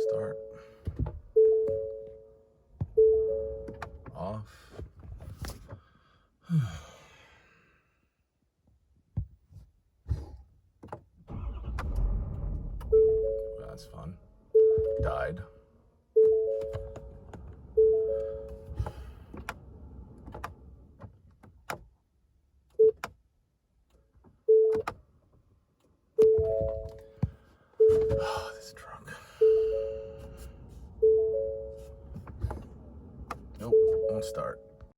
Start. Off. That's fun. Died. Oh, this truck. Nope, won't start.